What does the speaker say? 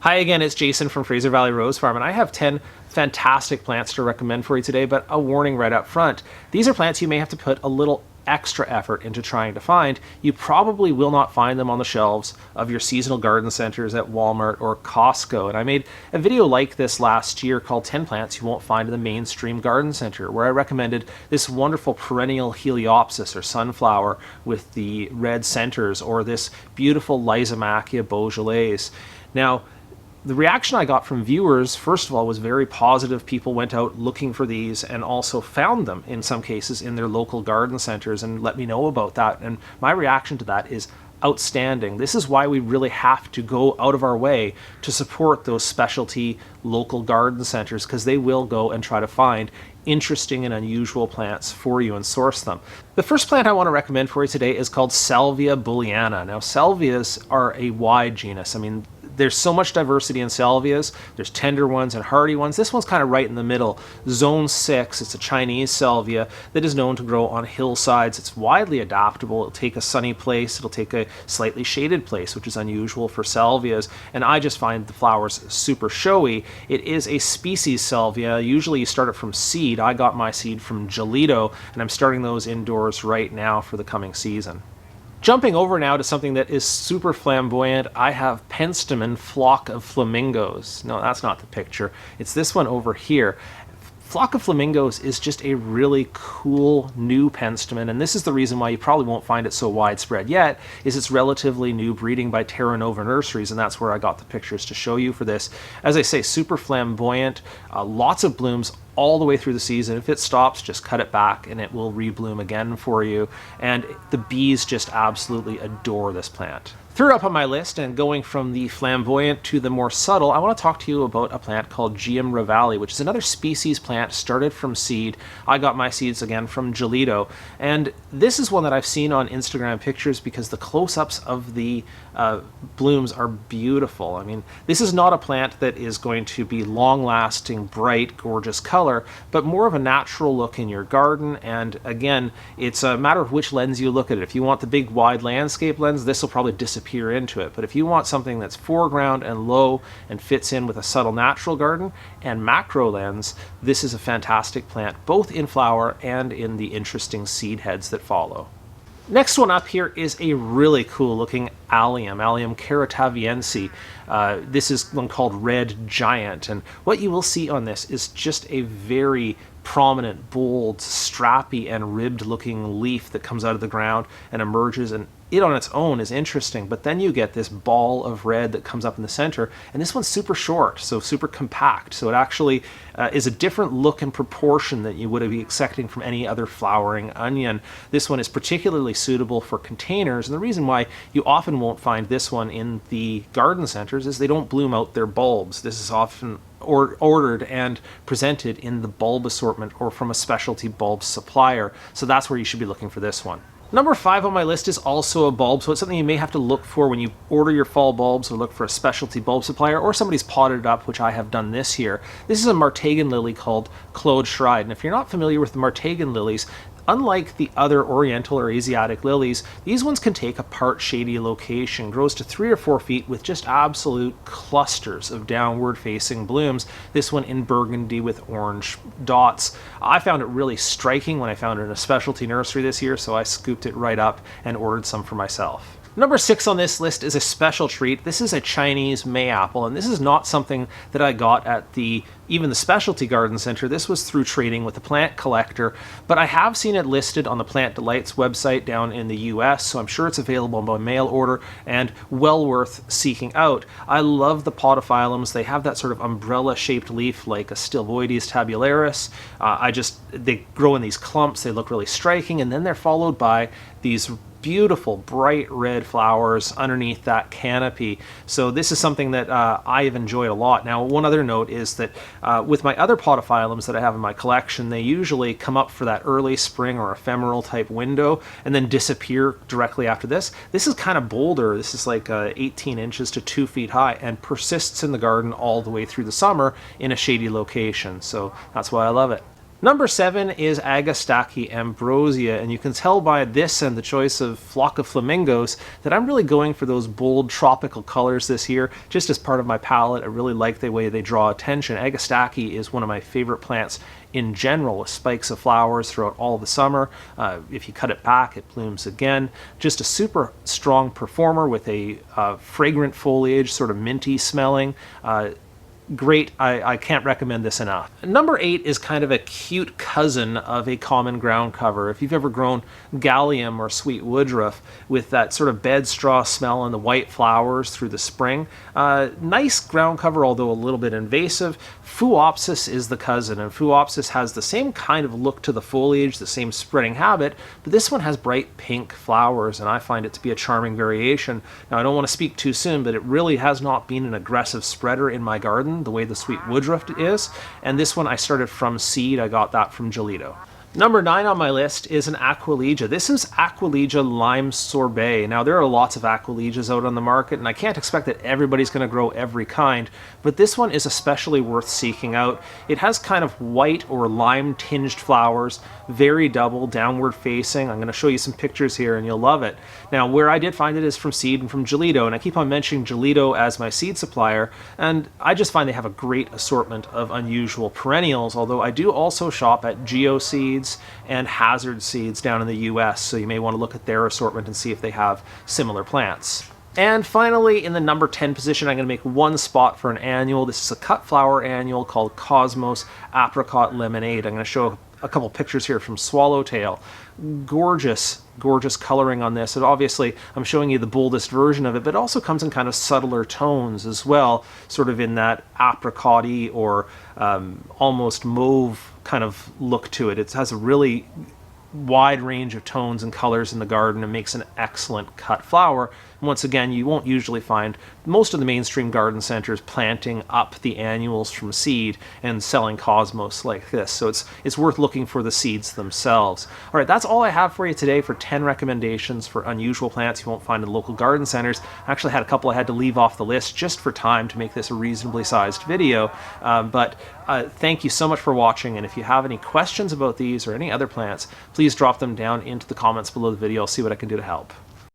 Hi again, it's Jason from Fraser Valley Rose Farm, and I have 10 fantastic plants to recommend for you today, but a warning right up front. These are plants you may have to put a little extra effort into trying to find. You probably will not find them on the shelves of your seasonal garden centers at Walmart or Costco. And I made a video like this last year called 10 plants you won't find in the mainstream garden center, where I recommended this wonderful perennial Heliopsis or sunflower with the red centers, or this beautiful Lysomachia Beaujolais. Now, the reaction I got from viewers, first of all, was very positive. People went out looking for these and also found them, in some cases, in their local garden centers and let me know about that. And my reaction to that is outstanding. This is why we really have to go out of our way to support those specialty local garden centers, because they will go and try to find interesting and unusual plants for you and source them. The first plant I want to recommend for you today is called Salvia bulleyana. Now, salvias are a wide genus. I mean, there's so much diversity in salvias. There's tender ones and hardy ones. This one's kind of right in the middle. Zone 6, it's a Chinese salvia that is known to grow on hillsides. It's widely adaptable. It'll take a sunny place. It'll take a slightly shaded place, which is unusual for salvias. And I just find the flowers super showy. It is a species salvia. Usually you start it from seed. I got my seed from Gelito, and I'm starting those indoors right now for the coming season. Jumping over now to something that is super flamboyant, I have Penstemon Flock of Flamingos. No, that's not the picture. It's this one over here. Flock of Flamingos is just a really cool new penstemon, and this is the reason why you probably won't find it so widespread yet, is it's relatively new breeding by Terra Nova Nurseries, and that's where I got the pictures to show you for this. As I say, super flamboyant, lots of blooms all the way through the season. If it stops, just cut it back and it will rebloom again for you. And the bees just absolutely adore this plant. Third up on my list, and going from the flamboyant to the more subtle, I want to talk to you about a plant called Geum Revali, which is another species plant started from seed. I got my seeds again from Gelito, and this is one that I've seen on Instagram pictures because the close-ups of the blooms are beautiful. I mean, this is not a plant that is going to be long-lasting, bright, gorgeous color, but more of a natural look in your garden. And again, it's a matter of which lens you look at it. If you want the big wide landscape lens, this will probably disappear into it. But if you want something that's foreground and low and fits in with a subtle natural garden and macro lens, this is a fantastic plant, both in flower and in the interesting seed heads that follow. Next one up here is a really cool looking Allium, Allium karataviense. This is one called Red Giant, and what you will see on this is just a very prominent, bold, strappy and ribbed looking leaf that comes out of the ground and emerges, and it on its own is interesting, but then you get this ball of red that comes up in the center, and this one's super short, so super compact, so it actually is a different look and proportion that you would be expecting from any other flowering onion. This one is particularly suitable for containers, and the reason why you often won't find this one in the garden centers is they don't bloom out their bulbs. This is often ordered and presented in the bulb assortment or from a specialty bulb supplier, so that's where you should be looking for this one. Number 5 on my list is also a bulb, so it's something you may have to look for when you order your fall bulbs, or look for a specialty bulb supplier, or somebody's potted it up, which I have done this year. This is a martagon lily called Claude Shride, and if you're not familiar with the martagon lilies, unlike the other oriental or Asiatic lilies, these ones can take a part shady location, grows to 3 or 4 feet with just absolute clusters of downward facing blooms. This one in burgundy with orange dots. I found it really striking when I found it in a specialty nursery this year, so I scooped it right up and ordered some for myself. Number 6 on this list is a special treat. This is a Chinese mayapple, and this is not something that I got at even the specialty garden center. This was through trading with a plant collector, but I have seen it listed on the Plant Delights website down in the US, so I'm sure it's available by mail order and well worth seeking out. I love the podophyllums. They have that sort of umbrella-shaped leaf like a Stilvoides tabularis. They grow in these clumps. They look really striking, and then they're followed by these beautiful bright red flowers underneath that canopy. So this is something that I have enjoyed a lot. Now, one other note is that with my other podophyllums that I have in my collection, they usually come up for that early spring or ephemeral type window and then disappear directly after this. This is kind of bolder. This is like 18 inches to 2 feet high and persists in the garden all the way through the summer in a shady location. So that's why I love it. Number 7 is Agastache Ambrosia, and you can tell by this and the choice of Flock of Flamingos that I'm really going for those bold tropical colors this year, just as part of my palette. I really like the way they draw attention. Agastache is one of my favorite plants in general, with spikes of flowers throughout all the summer. If you cut it back, it blooms again. Just a super strong performer with a fragrant foliage, sort of minty smelling. Great. I can't recommend this enough. Number 8 is kind of a cute cousin of a common ground cover. If you've ever grown Allium or sweet woodruff with that sort of bed straw smell and the white flowers through the spring, nice ground cover, although a little bit invasive. Phuopsis is the cousin, and Phuopsis has the same kind of look to the foliage, the same spreading habit, but this one has bright pink flowers, and I find it to be a charming variation. Now, I don't want to speak too soon, but it really has not been an aggressive spreader in my garden the way the sweet woodruff is, and this one I started from seed. I got that from Gelito. Number 9 on my list is an Aquilegia. This is Aquilegia Lime Sorbet. Now, there are lots of Aquilegias out on the market, and I can't expect that everybody's going to grow every kind, but this one is especially worth seeking out. It has kind of white or lime-tinged flowers, very double, downward facing. I'm going to show you some pictures here, and you'll love it. Now, where I did find it is from seed and from Gelito, and I keep on mentioning Gelito as my seed supplier, and I just find they have a great assortment of unusual perennials, although I do also shop at Geo Seeds and Hazard Seeds down in the US, so you may want to look at their assortment and see if they have similar plants. And finally, in the number 10 position, I'm going to make one spot for an annual. This is a cut flower annual called Cosmos Apricot Lemonade. I'm going to show a couple pictures here from Swallowtail. Gorgeous, gorgeous coloring on this. And obviously, I'm showing you the boldest version of it, but it also comes in kind of subtler tones as well, sort of in that apricot-y or almost mauve kind of look to it. It has a really wide range of tones and colors in the garden and makes an excellent cut flower. And once again, you won't usually find most of the mainstream garden centers planting up the annuals from seed and selling Cosmos like this. So it's worth looking for the seeds themselves. All right, that's all I have for you today for 10 recommendations for unusual plants you won't find in local garden centers. I actually had a couple I had to leave off the list just for time to make this a reasonably sized video. Thank you so much for watching, and if you have any questions about these or any other plants, please drop them down into the comments below the video. I'll see what I can do to help.